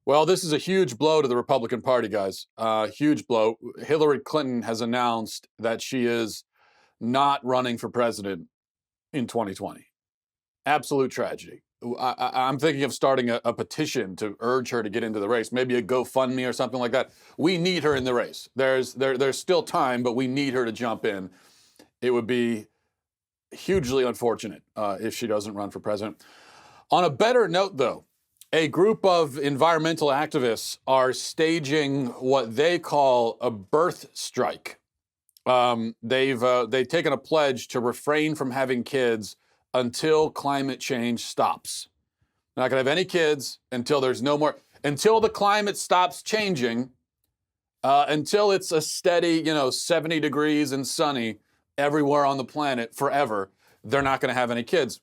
Well, this is a huge blow to the Republican Party, guys. Huge blow. Hillary Clinton has announced that she is not running for president in 2020. Absolute tragedy. I'm thinking of starting a petition to urge her to get into the race, maybe a GoFundMe or something like that. We need her in the race. There's still time, but we need her to jump in. It would be hugely unfortunate if she doesn't run for president. On a better note, though, a group of environmental activists are staging what they call a birth strike. They've taken a pledge to refrain from having kids until climate change stops. They're not going to have any kids until there's no more, until the climate stops changing, until it's a steady, 70 degrees and sunny everywhere on the planet forever. They're not going to have any kids.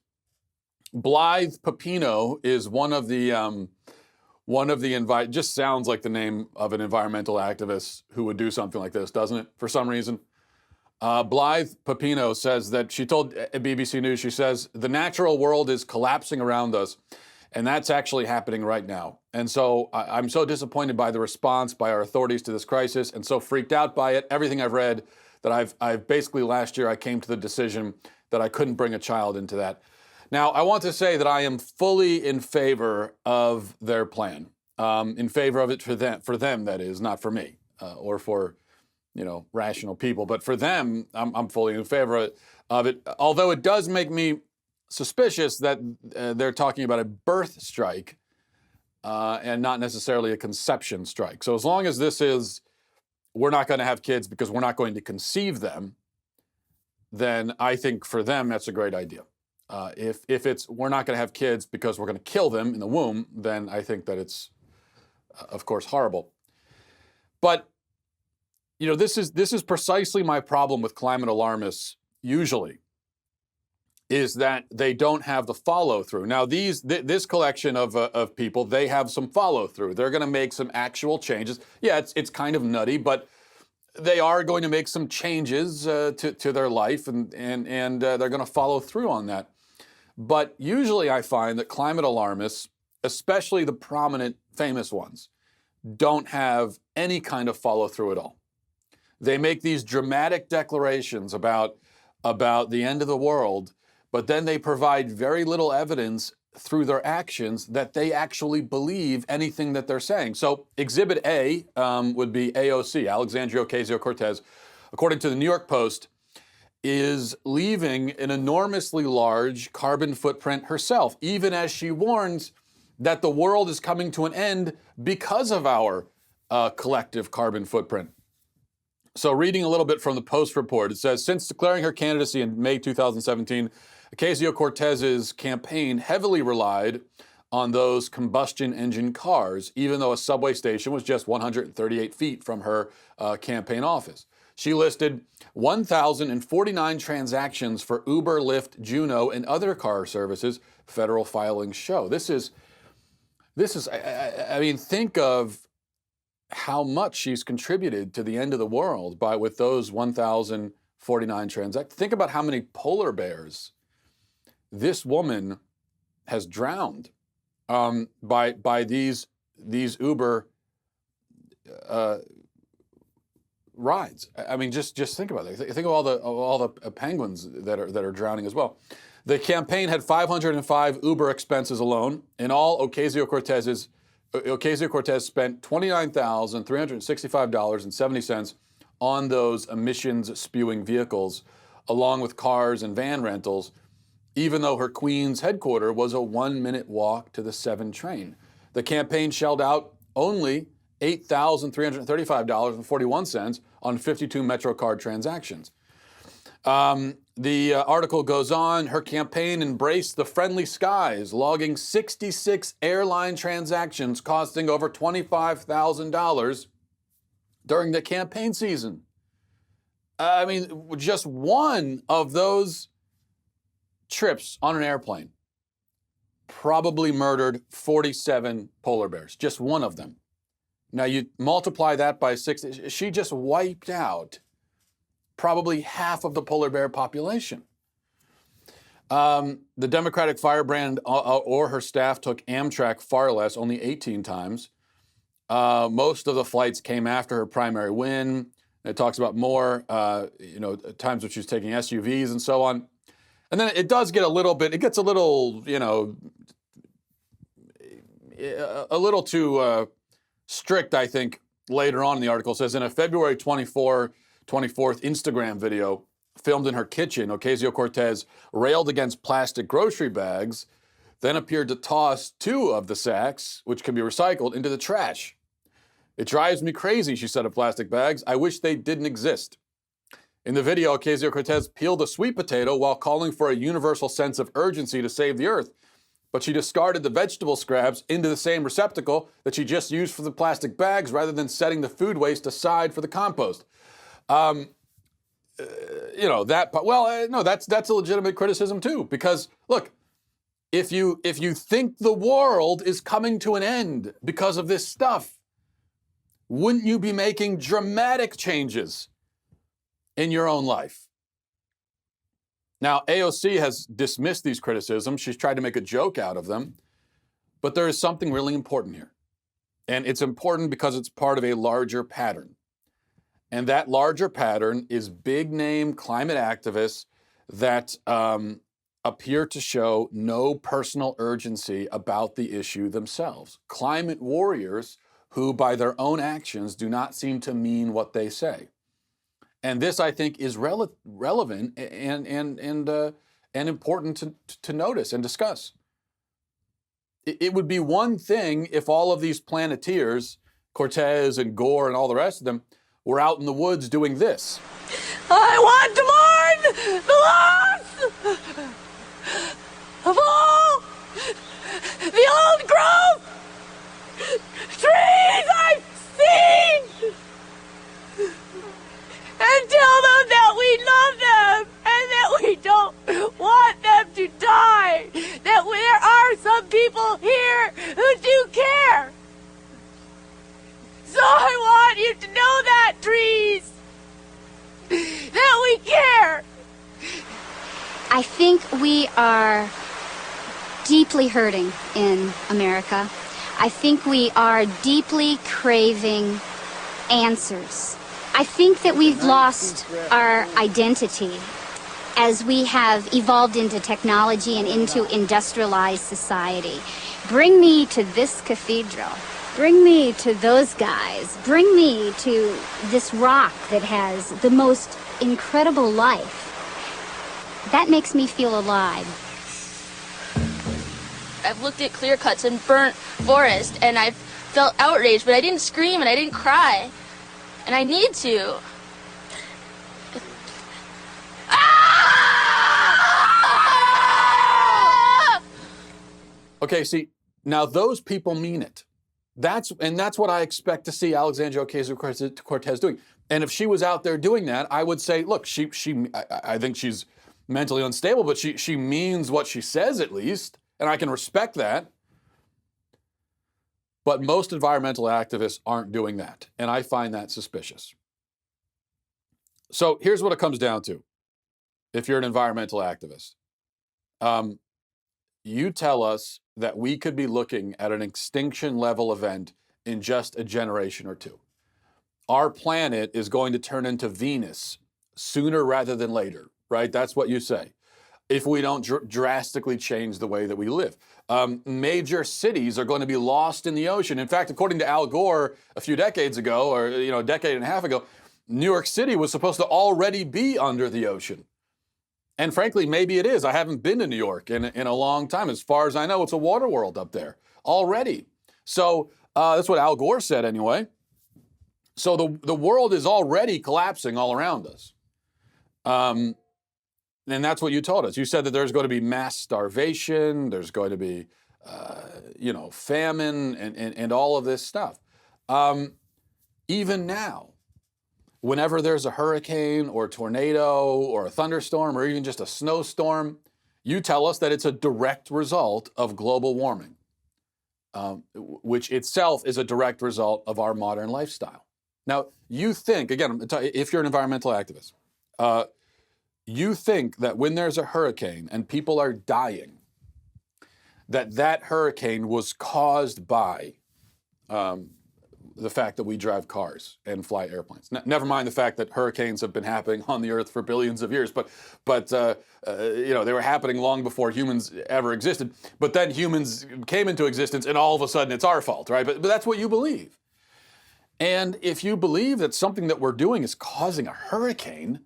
Blythe Pepino is one of the just sounds like the name of an environmental activist who would do something like this, doesn't it? For some reason. Blythe Pepino says that she told BBC News, she says, the natural world is collapsing around us, and that's actually happening right now. And so I'm so disappointed by the response by our authorities to this crisis and so freaked out by it, everything I've read, that I've basically last year I came to the decision that I couldn't bring a child into that. Now, I want to say that I am fully in favor of their plan, in favor of it for them, that is, not for me or for, rational people. But for them, I'm fully in favor of it, although it does make me suspicious that they're talking about a birth strike and not necessarily a conception strike. So as long as this is, we're not going to have kids because we're not going to conceive them, then I think for them, that's a great idea. If it's we're not going to have kids because we're going to kill them in the womb, then I think that it's, of course, horrible. But this is precisely my problem with climate alarmists. Usually, is that they don't have the follow through. Now, this collection of people, they have some follow through. They're going to make some actual changes. Yeah, it's kind of nutty, but they are going to make some changes to their life, and they're going to follow through on that. But usually I find that climate alarmists, especially the prominent, famous ones, don't have any kind of follow through at all. They make these dramatic declarations about the end of the world, but then they provide very little evidence through their actions that they actually believe anything that they're saying. So Exhibit A would be AOC, Alexandria Ocasio-Cortez, according to the New York Post, is leaving an enormously large carbon footprint herself, even as she warns that the world is coming to an end because of our collective carbon footprint. So reading a little bit from the Post report, it says, since declaring her candidacy in May 2017, Ocasio-Cortez's campaign heavily relied on those combustion engine cars, even though a subway station was just 138 feet from her campaign office. She listed 1,049 transactions for Uber, Lyft, Juno, and other car services, federal filings show. This is, I mean, think of how much she's contributed to the end of the world with those 1,049 transactions. Think about how many polar bears this woman has drowned by these Uber rides. I mean, just think about it. Think of all the penguins that are drowning as well. The campaign had 505 Uber expenses alone. In all, Ocasio-Cortez spent $29,365.70 on those emissions-spewing vehicles, along with cars and van rentals, even though her Queens headquarters was a 1-minute walk to the 7 train. The campaign shelled out only $8,335.41 on 52 MetroCard transactions. The article goes on, her campaign embraced the friendly skies, logging 66 airline transactions costing over $25,000 during the campaign season. I mean, just one of those trips on an airplane probably murdered 47 polar bears, just one of them. Now you multiply that by 6, she just wiped out probably half of the polar bear population. The Democratic firebrand or her staff took Amtrak far less, only 18 times. Most of the flights came after her primary win. It talks about more, times when she was taking SUVs and so on. And then it does get it gets a little, a little too strict, I think, later on in the article. It says, in a February 24th Instagram video filmed in her kitchen, Ocasio-Cortez railed against plastic grocery bags, then appeared to toss 2 of the sacks, which can be recycled, into the trash. It drives me crazy, she said of plastic bags. I wish they didn't exist. In the video, Ocasio-Cortez peeled a sweet potato while calling for a universal sense of urgency to save the earth. But she discarded the vegetable scraps into the same receptacle that she just used for the plastic bags rather than setting the food waste aside for the compost. No, that's a legitimate criticism too, because look, if you think the world is coming to an end because of this stuff, wouldn't you be making dramatic changes in your own life? Now, AOC has dismissed these criticisms. She's tried to make a joke out of them. But there is something really important here. And it's important because it's part of a larger pattern. And that larger pattern is big name climate activists that appear to show no personal urgency about the issue themselves. Climate warriors who, by their own actions, do not seem to mean what they say. And this, I think, is relevant and important to notice and discuss. It would be one thing if all of these planeteers, Cortez and Gore and all the rest of them, were out in the woods doing this. I want to mourn the loss of all the old growth trees I've seen, and tell them that we love them and that we don't want them to die, that there are some people here who do care. So I want you to know that, trees, that we care. I think we are deeply hurting in America. I think we are deeply craving answers. I think that we've lost our identity as we have evolved into technology and into industrialized society. Bring me to this cathedral. Bring me to those guys. Bring me to this rock that has the most incredible life. That makes me feel alive. I've looked at clear cuts and burnt forest, and I've felt outraged, but I didn't scream and I didn't cry. And I need to. Okay, see, now those people mean it. That's what I expect to see Alexandria Ocasio-Cortez doing. And if she was out there doing that, I would say, look, I think she's mentally unstable, but she means what she says at least, and I can respect that. But most environmental activists aren't doing that, and I find that suspicious. So here's what it comes down to. If you're an environmental activist, you tell us that we could be looking at an extinction level event in just a generation or two. Our planet is going to turn into Venus sooner rather than later, right? That's what you say. If we don't drastically change the way that we live. Major cities are going to be lost in the ocean. In fact, according to Al Gore a few decades ago, or a decade and a half ago, New York City was supposed to already be under the ocean. And frankly, maybe it is. I haven't been to New York in a long time. As far as I know, it's a water world up there already. So that's what Al Gore said anyway. So the world is already collapsing all around us. And that's what you told us. You said that there's going to be mass starvation, there's going to be, famine and all of this stuff. Even now, whenever there's a hurricane or a tornado or a thunderstorm or even just a snowstorm, you tell us that it's a direct result of global warming, which itself is a direct result of our modern lifestyle. Now, you think, again, if you're an environmental activist, you think that when there's a hurricane and people are dying, that hurricane was caused by the fact that we drive cars and fly airplanes. Never mind the fact that hurricanes have been happening on the earth for billions of years, but they were happening long before humans ever existed. But then humans came into existence, and all of a sudden it's our fault, right? But that's what you believe. And if you believe that something that we're doing is causing a hurricane,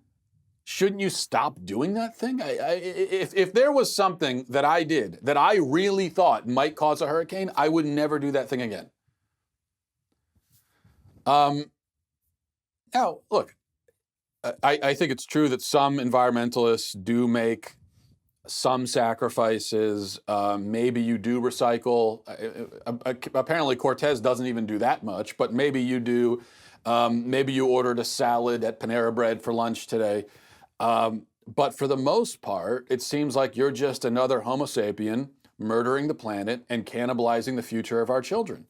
shouldn't you stop doing that thing? If there was something that I did that I really thought might cause a hurricane, I would never do that thing again. Now, look, I think it's true that some environmentalists do make some sacrifices. Maybe you do recycle. Apparently, Cortez doesn't even do that much, but maybe you do. Maybe you ordered a salad at Panera Bread for lunch today. But for the most part, it seems like you're just another Homo sapien murdering the planet and cannibalizing the future of our children.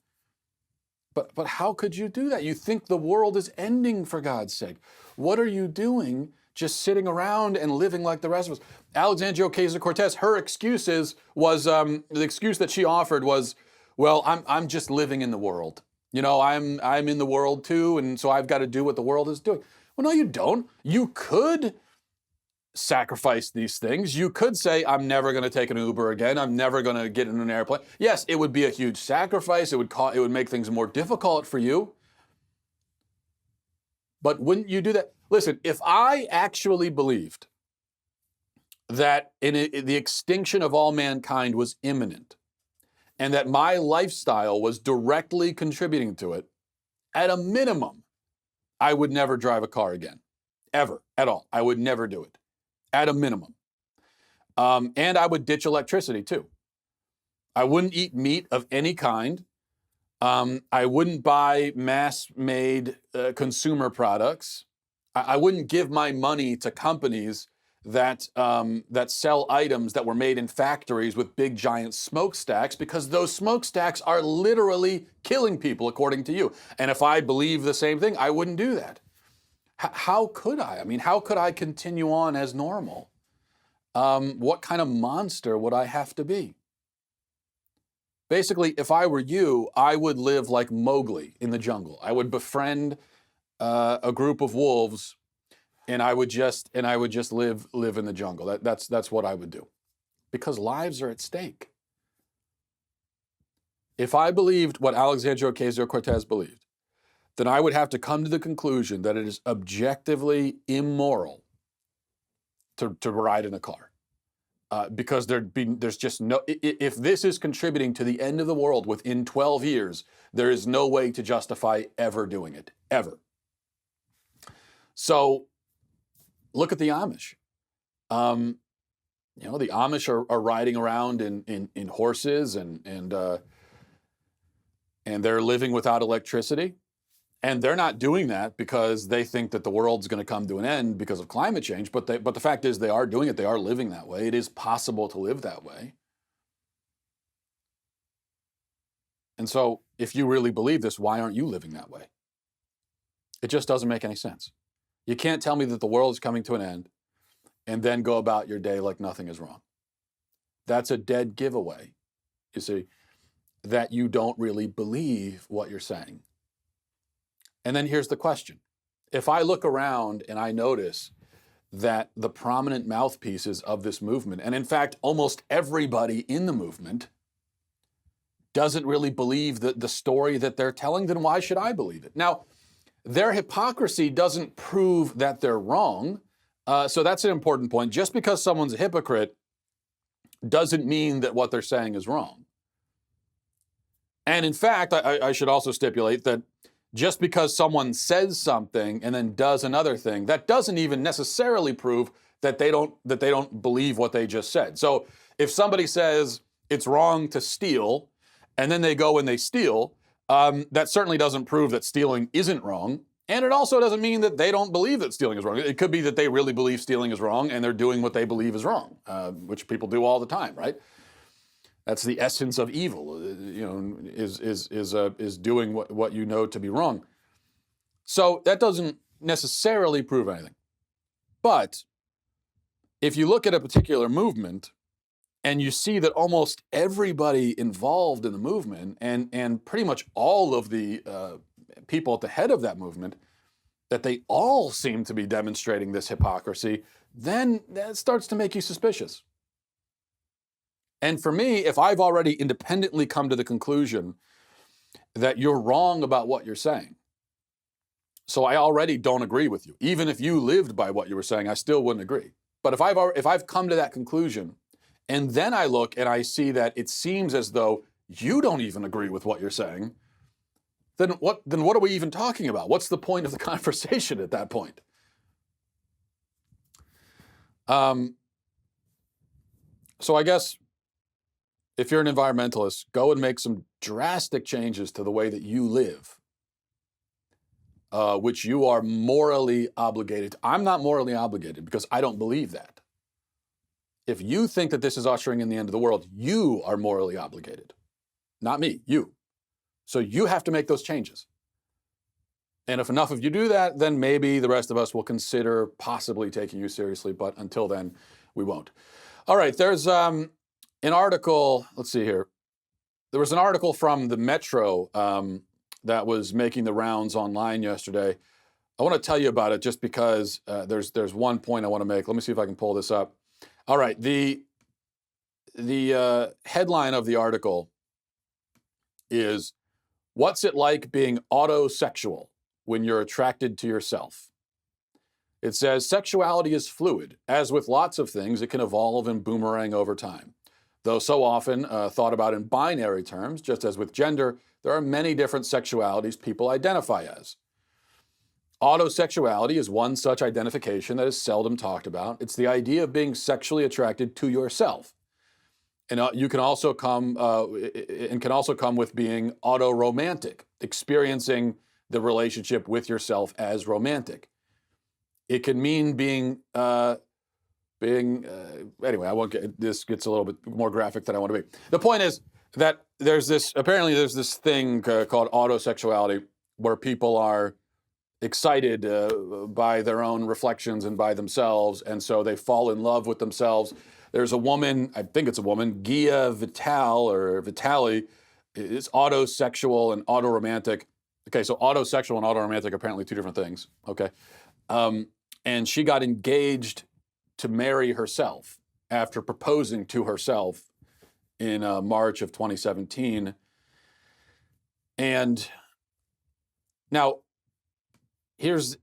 But how could you do that? You think the world is ending, for God's sake. What are you doing just sitting around and living like the rest of us? Alexandria Ocasio-Cortez, her excuses was, the excuse that she offered was, well, I'm just living in the world. You know, I'm in the world too, and so I've got to do what the world is doing. Well, no, you don't. You could sacrifice these things. You could say, I'm never going to take an Uber again. I'm never going to get in an airplane. Yes, it would be a huge sacrifice. It would make things more difficult for you. But wouldn't you do that? Listen, if I actually believed that the extinction of all mankind was imminent and that my lifestyle was directly contributing to it, at a minimum, I would never drive a car again. Ever, at all. I would never do it. At a minimum. And I would ditch electricity too. I wouldn't eat meat of any kind. I wouldn't buy mass-made consumer products. I wouldn't give my money to companies that sell items that were made in factories with big giant smokestacks, because those smokestacks are literally killing people, according to you. And if I believe the same thing, I wouldn't do that. How could I? I mean, how could I continue on as normal? What kind of monster would I have to be? Basically, if I were you, I would live like Mowgli in the jungle. I would befriend a group of wolves, and I would just live in the jungle. That's what I would do, because lives are at stake. If I believed what Alexandria Ocasio-Cortez believed, then I would have to come to the conclusion that it is objectively immoral to ride in a car. Because there's just no, if this is contributing to the end of the world within 12 years, there is no way to justify ever doing it, ever. So look at the Amish. The Amish are riding around in horses and they're living without electricity. And they're not doing that because they think that the world's going to come to an end because of climate change. But the fact is, they are doing it. They are living that way. It is possible to live that way. And so if you really believe this, why aren't you living that way? It just doesn't make any sense. You can't tell me that the world is coming to an end and then go about your day like nothing is wrong. That's a dead giveaway, you see, that you don't really believe what you're saying. And then here's the question. If I look around and I notice that the prominent mouthpieces of this movement, and in fact, almost everybody in the movement, doesn't really believe the story that they're telling, then why should I believe it? Now, their hypocrisy doesn't prove that they're wrong. So that's an important point. Just because someone's a hypocrite doesn't mean that what they're saying is wrong. And in fact, I should also stipulate that just because someone says something and then does another thing, that doesn't even necessarily prove that they don't believe what they just said. So if somebody says it's wrong to steal, and then they go and they steal, that certainly doesn't prove that stealing isn't wrong. And it also doesn't mean that they don't believe that stealing is wrong. It could be that they really believe stealing is wrong and they're doing what they believe is wrong, which people do all the time, right? That's the essence of evil, is doing what you know to be wrong. So that doesn't necessarily prove anything. But if you look at a particular movement and you see that almost everybody involved in the movement and pretty much all of the people at the head of that movement, that they all seem to be demonstrating this hypocrisy, then that starts to make you suspicious. And for me, if I've already independently come to the conclusion that you're wrong about what you're saying, so I already don't agree with you. Even if you lived by what you were saying, I still wouldn't agree. But if I've come to that conclusion, and then I look and I see that it seems as though you don't even agree with what you're saying, then what are we even talking about? What's the point of the conversation at that point? So I guess if you're an environmentalist, go and make some drastic changes to the way that you live, which you are morally obligated to. I'm not morally obligated because I don't believe that. If you think that this is ushering in the end of the world, you are morally obligated. Not me, you. So you have to make those changes. And if enough of you do that, then maybe the rest of us will consider possibly taking you seriously. But until then, we won't. All right, there's an article, let's see here. There was an article from the Metro that was making the rounds online yesterday. I want to tell you about it just because there's one point I want to make. Let me see if I can pull this up. All right, the headline of the article is, "What's it like being autosexual when you're attracted to yourself?" It says, "Sexuality is fluid. As with lots of things, it can evolve and boomerang over time. Though so often thought about in binary terms, just as with gender, there are many different sexualities people identify as. Autosexuality is one such identification that is seldom talked about. It's the idea of being sexually attracted to yourself. And you can also come with being autoromantic, experiencing the relationship with yourself as romantic. It can mean being anyway, I won't get, this gets a little bit more graphic than I want to be. The point is that there's this thing called autosexuality where people are excited by their own reflections and by themselves, and so they fall in love with themselves. There's a woman, I think it's a woman, Gia Vitali, is autosexual and autoromantic. Okay, so autosexual and autoromantic are apparently two different things. Okay, and she got engaged to marry herself after proposing to herself in March of 2017. And now, here's,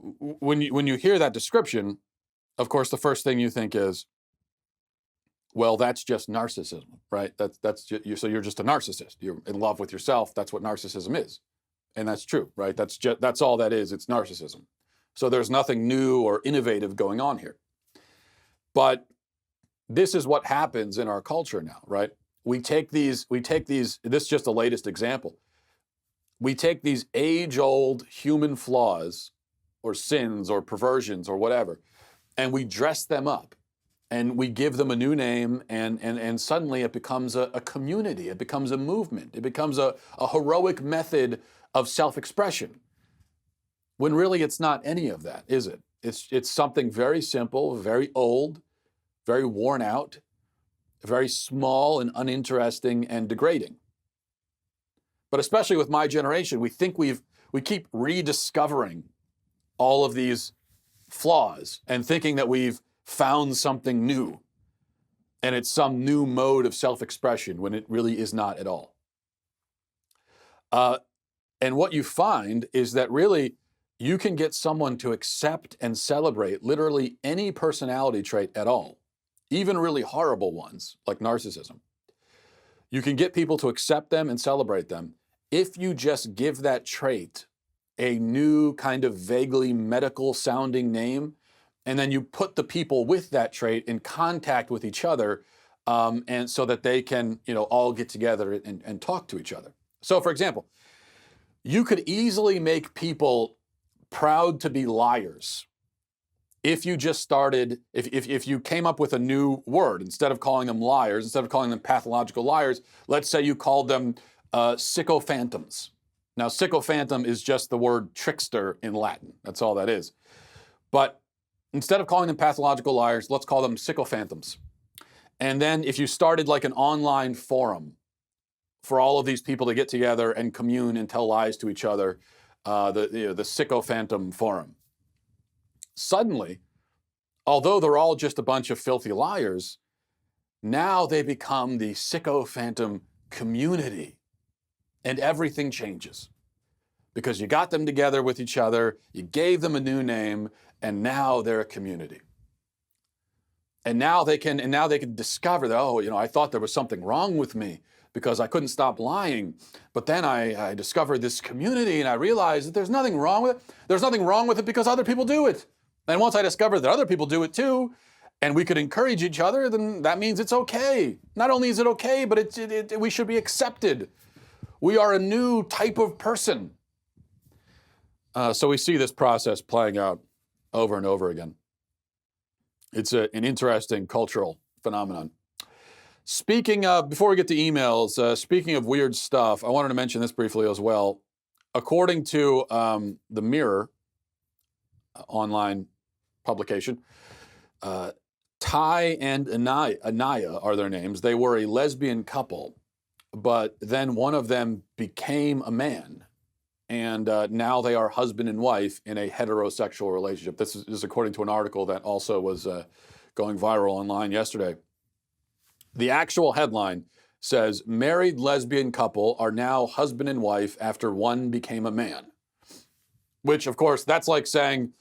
when you hear that description, of course, the first thing you think is, well, that's just narcissism, right? That's just, so you're just a narcissist. You're in love with yourself. That's what narcissism is, and that's true, right? That's all that is. It's narcissism. So there's nothing new or innovative going on here. But this is what happens in our culture now, right? We take these. This is just the latest example. We take these age-old human flaws or sins or perversions or whatever, and we dress them up and we give them a new name, and suddenly it becomes a community, it becomes a movement, it becomes a heroic method of self-expression. When really it's not any of that, is it? It's something very simple, very old, very worn out, very small and uninteresting and degrading. But especially with my generation, we think we keep rediscovering all of these flaws and thinking that we've found something new, and it's some new mode of self-expression when it really is not at all. And what you find is that really you can get someone to accept and celebrate literally any personality trait at all, even really horrible ones like narcissism. You can get people to accept them and celebrate them if you just give that trait a new kind of vaguely medical sounding name, and then you put the people with that trait in contact with each other, and so that they can, all get together and talk to each other. So for example, you could easily make people proud to be liars if you just started, if you came up with a new word. Instead of calling them liars, instead of calling them pathological liars, let's say you called them sycophantums. Now, sycophantum is just the word trickster in Latin. That's all that is. But instead of calling them pathological liars, let's call them sycophantums. And then if you started like an online forum for all of these people to get together and commune and tell lies to each other, the sycophantom forum. Suddenly, although they're all just a bunch of filthy liars, now they become the sycophantom community, and everything changes. Because you got them together with each other, you gave them a new name, and now they're a community. And now they can discover that, oh, I thought there was something wrong with me because I couldn't stop lying. But then I discovered this community and I realized that there's nothing wrong with it. There's nothing wrong with it because other people do it. And once I discovered that other people do it too, and we could encourage each other, then that means it's okay. Not only is it okay, but we should be accepted. We are a new type of person. So we see this process playing out over and over again. It's an interesting cultural phenomenon. Speaking of, before we get to emails, speaking of weird stuff, I wanted to mention this briefly as well. According to the Mirror online publication, Ty and Anaya are their names. They were a lesbian couple, but then one of them became a man. And now they are husband and wife in a heterosexual relationship. This is according to an article that also was going viral online yesterday. The actual headline says, married lesbian couple are now husband and wife after one became a man. Which, of course, that's like saying,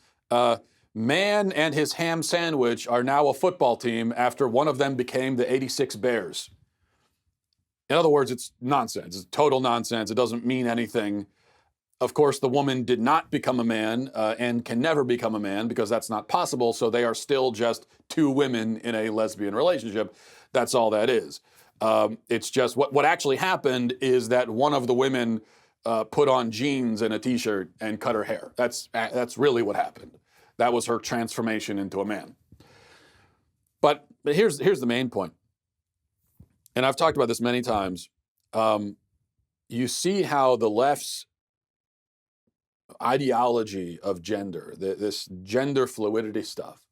man and his ham sandwich are now a football team after one of them became the 86 Bears. In other words, it's nonsense. It's total nonsense. It doesn't mean anything. Of course, the woman did not become a man and can never become a man because that's not possible. So they are still just two women in a lesbian relationship. That's all that is. It's just what actually happened is that one of the women put on jeans and a t-shirt and cut her hair. That's really what happened. That was her transformation into a man. But here's the main point. And I've talked about this many times. You see how the left's ideology of gender, this gender fluidity stuff,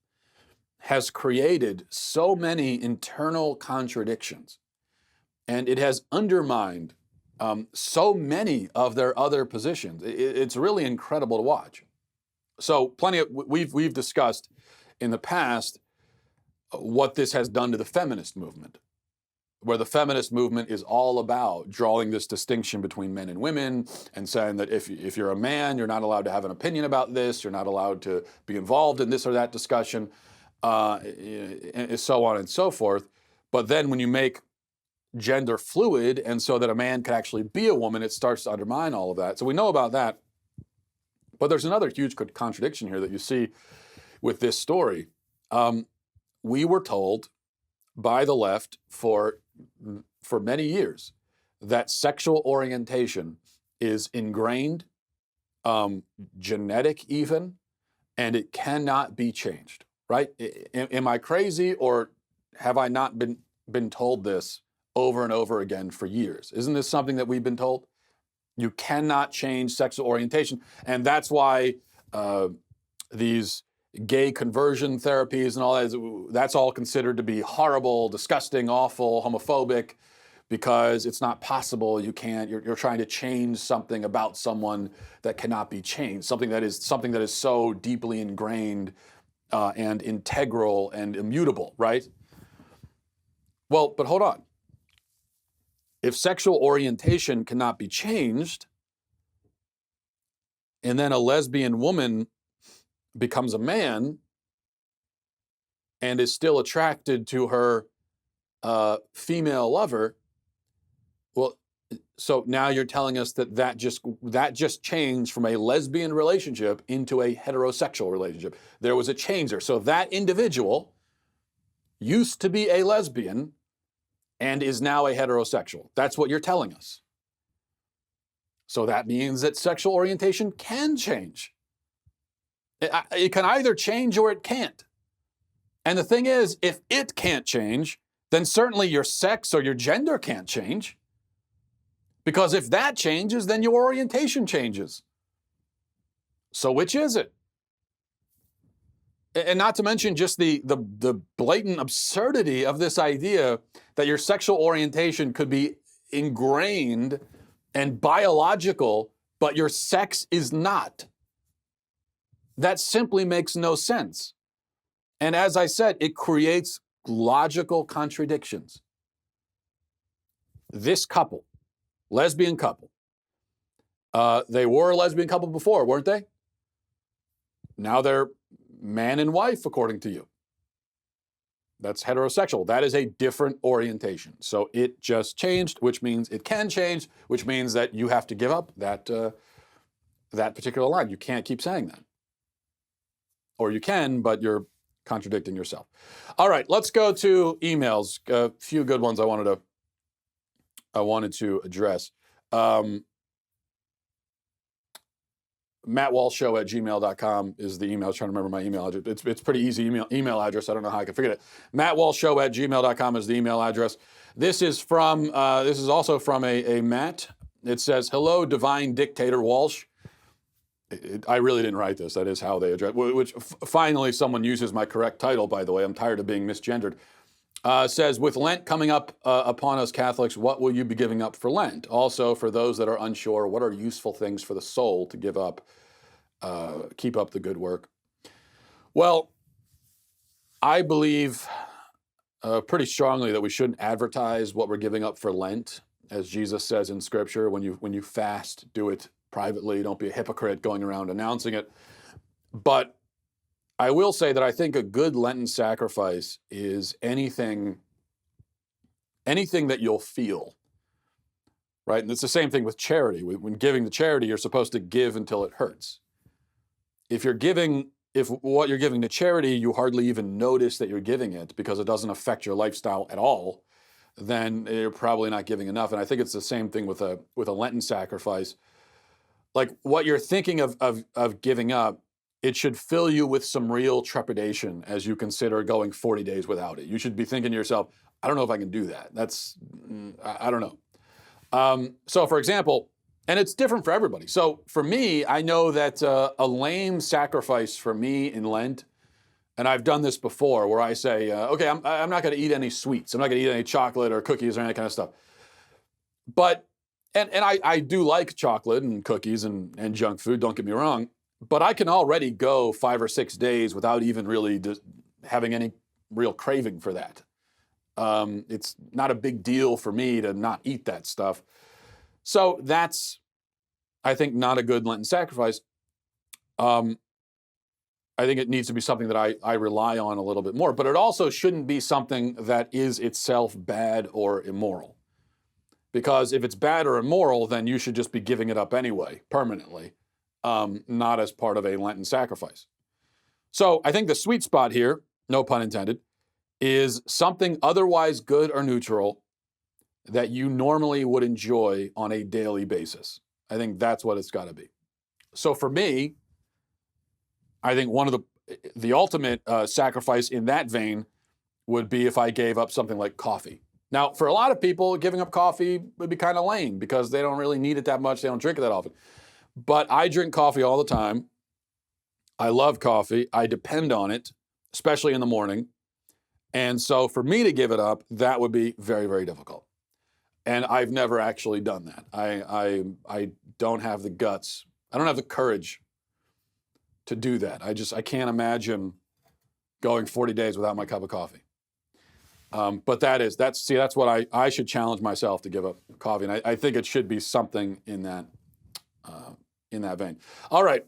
has created so many internal contradictions, and it has undermined so many of their other positions. It's really incredible to watch. So we've discussed in the past what this has done to the feminist movement, where the feminist movement is all about drawing this distinction between men and women and saying that if you're a man, you're not allowed to have an opinion about this, you're not allowed to be involved in this or that discussion, and so on and so forth. But then when you make gender fluid and so that a man can actually be a woman, it starts to undermine all of that. So we know about that. But there's another huge contradiction here that you see with this story. We were told by the left for many years that sexual orientation is ingrained, genetic even, and it cannot be changed, right? Am I crazy, or have I not been told this over and over again for years? Isn't this something that we've been told? You cannot change sexual orientation, and that's why these gay conversion therapies and all that, that's all considered to be horrible, disgusting, awful, homophobic, because it's not possible. You can't, you're trying to change something about someone that cannot be changed, something that is so deeply ingrained and integral and immutable, right? Well, but hold on. If sexual orientation cannot be changed, and then a lesbian woman becomes a man and is still attracted to her female lover, well, so now you're telling us that just changed from a lesbian relationship into a heterosexual relationship. There was a change there. So that individual used to be a lesbian and is now a heterosexual. That's what you're telling us. So that means that sexual orientation can change. It can either change or it can't. And the thing is, if it can't change, then certainly your sex or your gender can't change. Because if that changes, then your orientation changes. So which is it? And not to mention just the blatant absurdity of this idea that your sexual orientation could be ingrained and biological, but your sex is not. That simply makes no sense. And as I said, it creates logical contradictions. This couple, lesbian couple, they were a lesbian couple before, weren't they? Now they're man and wife, according to you. That's heterosexual. That is a different orientation. So it just changed, which means it can change, which means that you have to give up that particular line. You can't keep saying that. Or you can, but you're contradicting yourself. All right, let's go to emails. A few good ones I wanted to address. MattWalshShow@gmail.com is the email. I was trying to remember my email address. It's pretty easy email address. I don't know how I can forget it. MattWalshShow@gmail.com is the email address. This is also from a Matt. It says, "Hello, divine dictator Walsh." I really didn't write this. That is how they address. Which finally someone uses my correct title. By the way, I'm tired of being misgendered. Says, with Lent coming up upon us Catholics, what will you be giving up for Lent? Also, for those that are unsure, what are useful things for the soul to give up, keep up the good work? Well, I believe pretty strongly that we shouldn't advertise what we're giving up for Lent. As Jesus says in Scripture, when you fast, do it privately. Don't be a hypocrite going around announcing it. But I will say that I think a good Lenten sacrifice is anything that you'll feel, right? And it's the same thing with charity. When giving to charity, you're supposed to give until it hurts. If what you're giving to charity, you hardly even notice that you're giving it because it doesn't affect your lifestyle at all, then you're probably not giving enough. And I think it's the same thing with a Lenten sacrifice. Like what you're thinking of giving up, it should fill you with some real trepidation as you consider going 40 days without it. You should be thinking to yourself, I don't know if I can do that. I don't know. So for example, and it's different for everybody. So for me, I know that a lame sacrifice for me in Lent, and I've done this before where I say, okay, I'm not going to eat any sweets. I'm not going to eat any chocolate or cookies or any kind of stuff. But, and I do like chocolate and cookies and junk food, don't get me wrong. But I can already go 5 or 6 days without even really having any real craving for that. It's not a big deal for me to not eat that stuff. So that's, I think, not a good Lenten sacrifice. I think it needs to be something that I rely on a little bit more. But it also shouldn't be something that is itself bad or immoral. Because if it's bad or immoral, then you should just be giving it up anyway, permanently. Not as part of a Lenten sacrifice. So I think the sweet spot here, no pun intended, is something otherwise good or neutral that you normally would enjoy on a daily basis. I think that's what it's got to be. So for me, I think one of the ultimate sacrifice in that vein would be if I gave up something like coffee. Now, for a lot of people, giving up coffee would be kind of lame because they don't really need it that much. They don't drink it that often. But I drink coffee all the time. I love coffee. I depend on it, especially in the morning. And so for me to give it up, that would be very, very difficult. And I've never actually done that. I don't have the guts. I don't have the courage to do that. I can't imagine going 40 days without my cup of coffee. But that's what I should challenge myself to give up coffee. And I think it should be something in that vein. All right.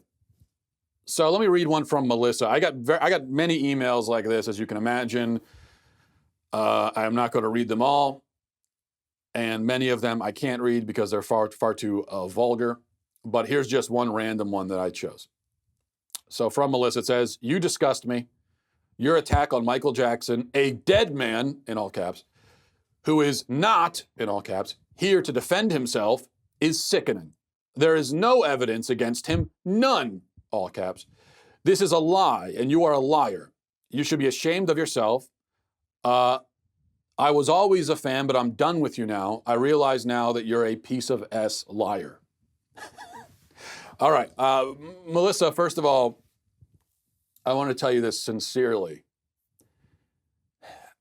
So let me read one from Melissa. I got many emails like this, as you can imagine. I'm not going to read them all. And many of them I can't read because they're far too vulgar. But here's just one random one that I chose. So from Melissa, it says, "You disgust me. Your attack on Michael Jackson, a dead man," in all caps, "who is not," in all caps, "here to defend himself, is sickening. There is no evidence against him, none," all caps. "This is a lie, and you are a liar. You should be ashamed of yourself. I was always a fan, but I'm done with you now. I realize now that you're a piece of S liar." All right, Melissa, first of all, I want to tell you this sincerely.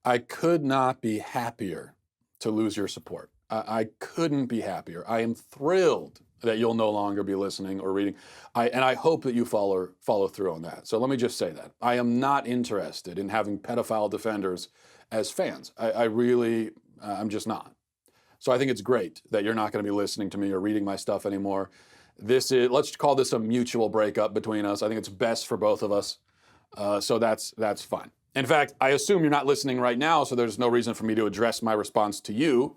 I could not be happier to lose your support. I couldn't be happier. I am thrilled that you'll no longer be listening or reading. And I hope that you follow through on that. So let me just say that. I am not interested in having pedophile defenders as fans. I'm just not. So I think it's great that you're not going to be listening to me or reading my stuff anymore. Let's call this a mutual breakup between us. I think it's best for both of us. So that's fine. In fact, I assume you're not listening right now, so there's no reason for me to address my response to you.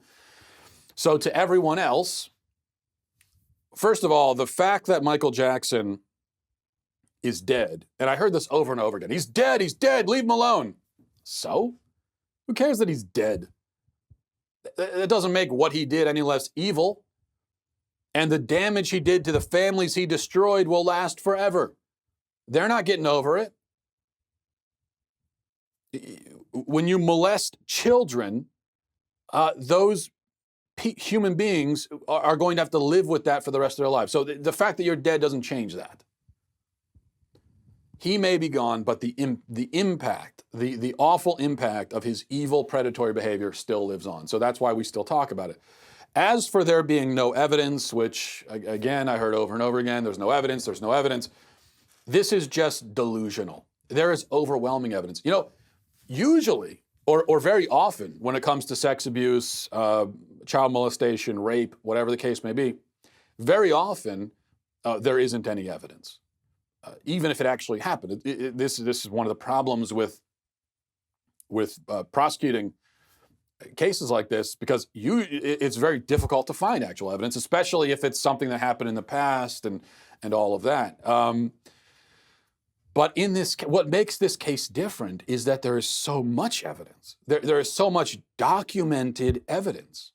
So to everyone else, first of all, the fact that Michael Jackson is dead, and I heard this over and over again, he's dead, leave him alone. So? Who cares that he's dead? It doesn't make what he did any less evil. And the damage he did to the families he destroyed will last forever. They're not getting over it. When you molest children, those human beings are going to have to live with that for the rest of their lives. So the fact that you're dead doesn't change that. He may be gone, but the impact, the awful impact of his evil predatory behavior still lives on. So that's why we still talk about it. As for there being no evidence, which again, I heard over and over again, there's no evidence. This is just delusional. There is overwhelming evidence. You know, usually, or very often, when it comes to sex abuse, child molestation, rape, whatever the case may be, very often there isn't any evidence. Even if it actually happened. This is one of the problems with prosecuting cases like this, because it's very difficult to find actual evidence, especially if it's something that happened in the past and all of that. But what makes this case different is that there is so much evidence. There is so much documented evidence,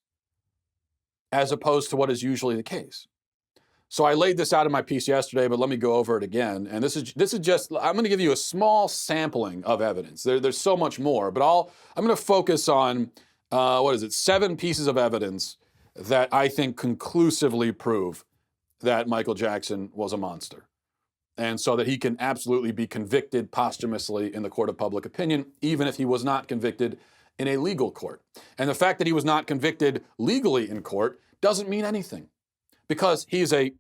as opposed to what is usually the case. So I laid this out in my piece yesterday, but let me go over it again. And this is just, I'm going to give you a small sampling of evidence. There's so much more, but I'm going to focus on, 7 pieces of evidence that I think conclusively prove that Michael Jackson was a monster. And so that he can absolutely be convicted posthumously in the court of public opinion, even if he was not convicted in a legal court. And the fact that he was not convicted legally in court doesn't mean anything, because he's a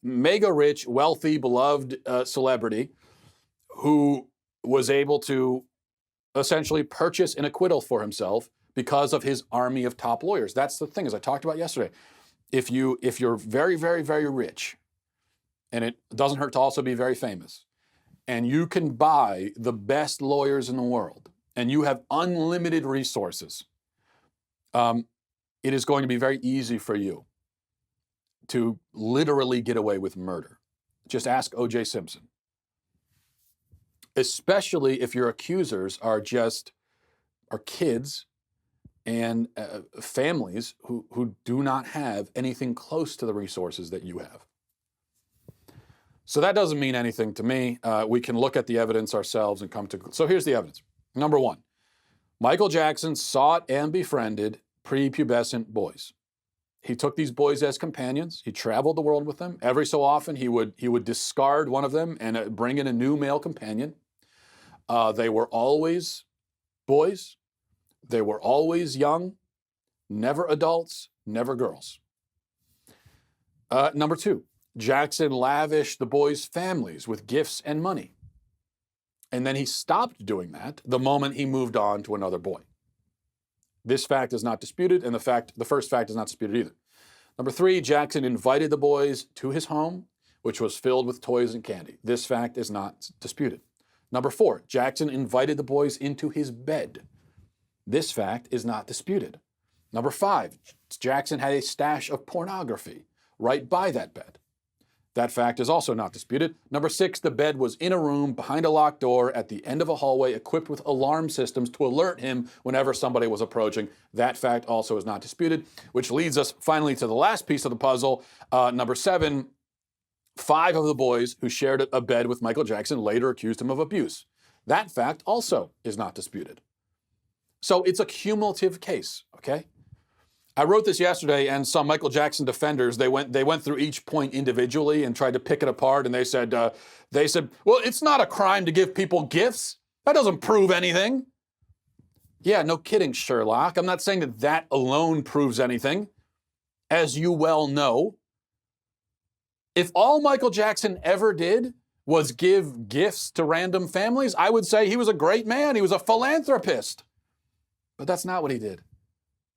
mega rich, wealthy, beloved celebrity who was able to essentially purchase an acquittal for himself because of his army of top lawyers. That's the thing, as I talked about yesterday. If you're very, very, very rich, and it doesn't hurt to also be very famous, and you can buy the best lawyers in the world, and you have unlimited resources, it is going to be very easy for you to literally get away with murder. Just ask O.J. Simpson. Especially if your accusers are kids and families who do not have anything close to the resources that you have. So that doesn't mean anything to me. We can look at the evidence ourselves and come to. So here's the evidence. Number 1, Michael Jackson sought and befriended prepubescent boys. He took these boys as companions. He traveled the world with them. Every so often, he would discard one of them and bring in a new male companion. They were always boys. They were always young, never adults, never girls. Number 2, Jackson lavished the boys' families with gifts and money. And then he stopped doing that the moment he moved on to another boy. This fact is not disputed, and the first fact is not disputed either. Number 3, Jackson invited the boys to his home, which was filled with toys and candy. This fact is not disputed. Number 4, Jackson invited the boys into his bed. This fact is not disputed. Number 5, Jackson had a stash of pornography right by that bed. That fact is also not disputed. Number 6, the bed was in a room behind a locked door at the end of a hallway equipped with alarm systems to alert him whenever somebody was approaching. That fact also is not disputed, which leads us finally to the last piece of the puzzle. Number 7, 5 of the boys who shared a bed with Michael Jackson later accused him of abuse. That fact also is not disputed. So it's a cumulative case, okay? I wrote this yesterday, and some Michael Jackson defenders, they went through each point individually and tried to pick it apart, and they said, well, it's not a crime to give people gifts. That doesn't prove anything. Yeah, no kidding, Sherlock. I'm not saying that that alone proves anything. As you well know, if all Michael Jackson ever did was give gifts to random families, I would say he was a great man. He was a philanthropist. But that's not what he did.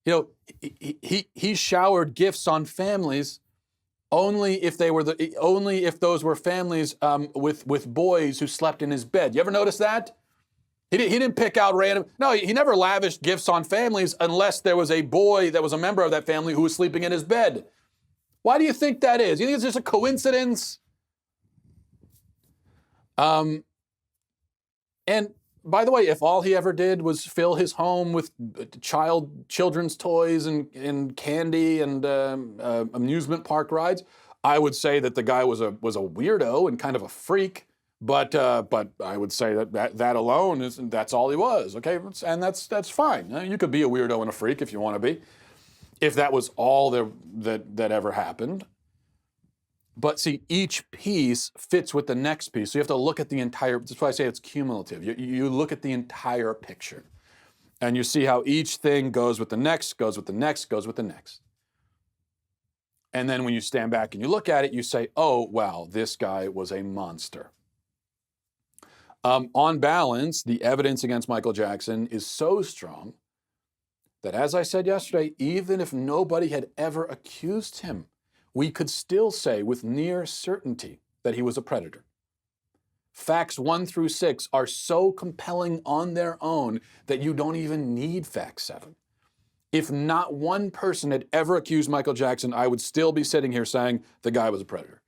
You know, he showered gifts on families only if those were families with boys who slept in his bed. You ever notice that? He didn't pick out random. No, he never lavished gifts on families unless there was a boy that was a member of that family who was sleeping in his bed. Why do you think that is? You think it's just a coincidence? And by the way, if all he ever did was fill his home with children's toys and candy and amusement park rides, I would say that the guy was a weirdo and kind of a freak. But I would say that alone that's all he was. Okay, and that's fine. You could be a weirdo and a freak if you want to be, if that was all that ever happened. But see, each piece fits with the next piece. So you have to look at the entire, that's why I say it's cumulative. You look at the entire picture. And you see how each thing goes with the next, goes with the next, goes with the next. And then when you stand back and you look at it, you say, oh, wow, this guy was a monster. On balance, the evidence against Michael Jackson is so strong that, as I said yesterday, even if nobody had ever accused him, we could still say with near certainty that he was a predator. Facts 1 through 6 are so compelling on their own that you don't even need fact 7. If not one person had ever accused Michael Jackson, I would still be sitting here saying the guy was a predator.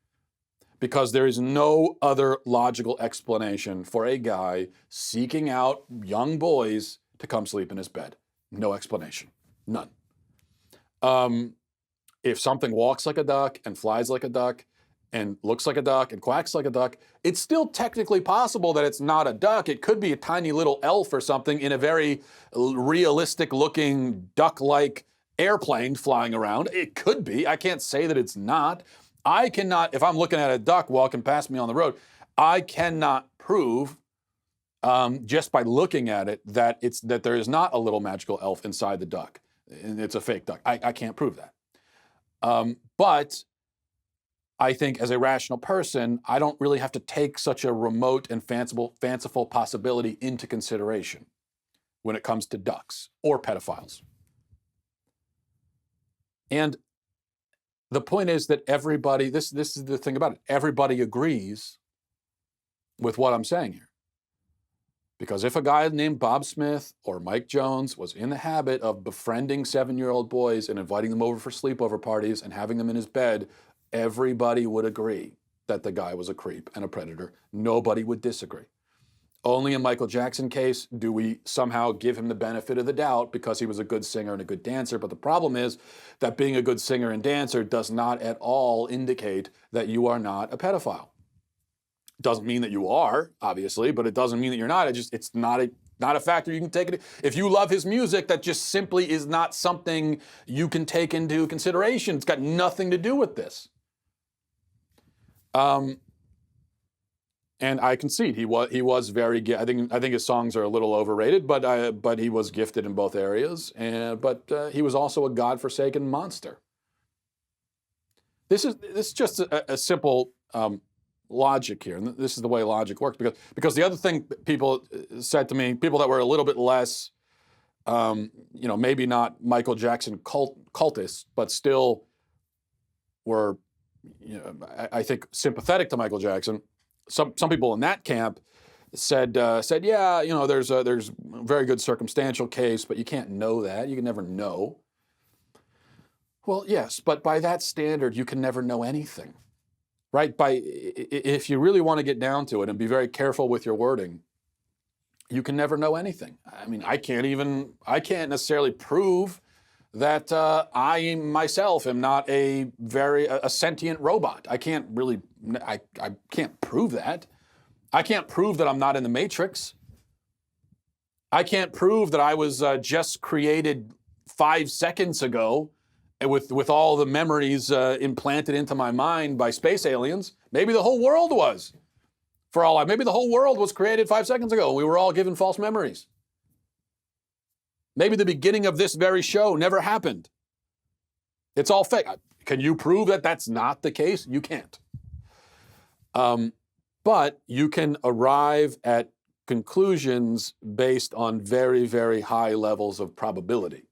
Because there is no other logical explanation for a guy seeking out young boys to come sleep in his bed. No explanation. None. If something walks like a duck and flies like a duck and looks like a duck and quacks like a duck, it's still technically possible that it's not a duck. It could be a tiny little elf or something in a very realistic looking duck-like airplane flying around. It could be. I can't say that it's not. I cannot, if I'm looking at a duck walking past me on the road, I cannot prove just by looking at it that there is not a little magical elf inside the duck. And it's a fake duck. I can't prove that. But I think as a rational person, I don't really have to take such a remote and fanciful possibility into consideration when it comes to ducks or pedophiles. And the point is that everybody, this is the thing about it, everybody agrees with what I'm saying here. Because if a guy named Bob Smith or Mike Jones was in the habit of befriending 7-year-old boys and inviting them over for sleepover parties and having them in his bed, everybody would agree that the guy was a creep and a predator. Nobody would disagree. Only in Michael Jackson's case do we somehow give him the benefit of the doubt because he was a good singer and a good dancer. But the problem is that being a good singer and dancer does not at all indicate that you are not a pedophile. Doesn't mean that you are, obviously, but it doesn't mean that you're not. It's not a factor you can take it. If you love his music, that just simply is not something you can take into consideration. It's got nothing to do with this. And I concede he was very. I think his songs are a little overrated, but he was gifted in both areas. But he was also a godforsaken monster. This is just a simple. Logic here, and this is the way logic works, because the other thing people said to me, people that were a little bit less, maybe not Michael Jackson cultists, but still were, I think sympathetic to Michael Jackson. Some people in that camp said, yeah, there's a very good circumstantial case, but you can't know that. You can never know. Well, yes, but by that standard, you can never know anything. Right? If you really want to get down to it and be very careful with your wording, you can never know anything. I mean, I can't necessarily prove that I myself am not a sentient robot. I can't prove that. I can't prove that I'm not in the Matrix. I can't prove that I was just created 5 seconds ago with all the memories implanted into my mind by space aliens. Maybe the whole world was. Maybe the whole world was created 5 seconds ago and we were all given false memories. Maybe the beginning of this very show never happened. It's all fake. Can you prove that that's not the case? You can't. But you can arrive at conclusions based on very, very high levels of probability.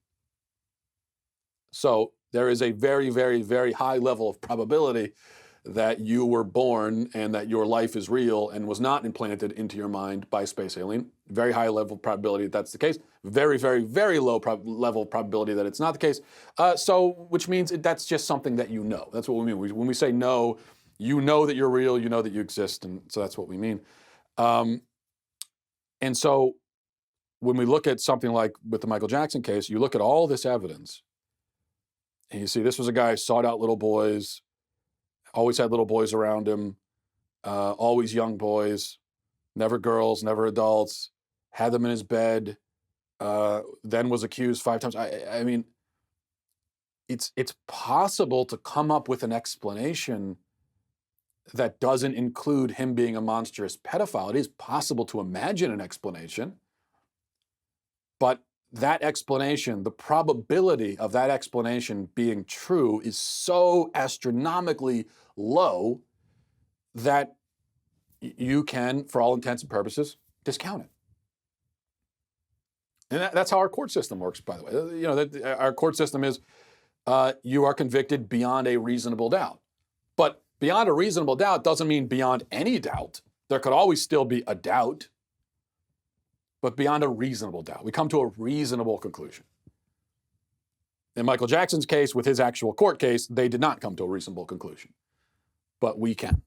So there is a very, very, very high level of probability that you were born and that your life is real and was not implanted into your mind by a space alien. Very high level of probability that that's the case. Very, very, very low level of probability that it's not the case. Which means that's just something that you know. That's what we mean. When we say no, you know that you're real, you know that you exist, and so that's what we mean. And so when we look at something like with the Michael Jackson case, you look at all this evidence, and you see this was a guy who sought out little boys, always had little boys around him, always young boys, never girls, never adults, had them in his bed, then was accused 5 times. I mean, it's possible to come up with an explanation that doesn't include him being a monstrous pedophile. It is possible to imagine an explanation, but that explanation, the probability of that explanation being true is so astronomically low that you can, for all intents and purposes, discount it. And that's how our court system works, by the way. You know, our court system is you are convicted beyond a reasonable doubt. But beyond a reasonable doubt doesn't mean beyond any doubt. There could always still be a doubt, but beyond a reasonable doubt. We come to a reasonable conclusion. In Michael Jackson's case, with his actual court case, they did not come to a reasonable conclusion, but we can.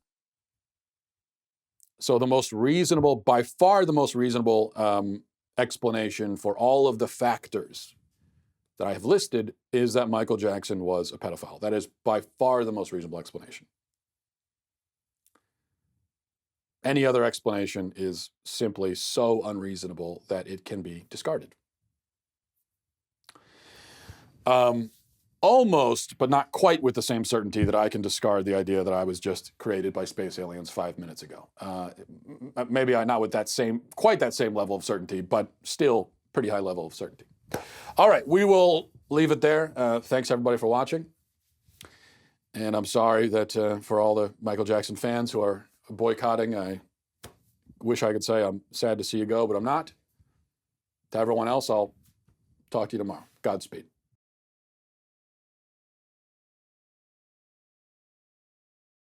So the most reasonable, by far the most reasonable explanation for all of the factors that I have listed is that Michael Jackson was a pedophile. That is by far the most reasonable explanation. Any other explanation is simply so unreasonable that it can be discarded. Almost, but not quite with the same certainty that I can discard the idea that I was just created by space aliens 5 minutes ago. Maybe not with quite that same level of certainty, but still pretty high level of certainty. All right, we will leave it there. Thanks everybody for watching. And I'm sorry that for all the Michael Jackson fans who are boycotting, I wish I could say I'm sad to see you go, but I'm not. To everyone else, I'll talk to you tomorrow. Godspeed.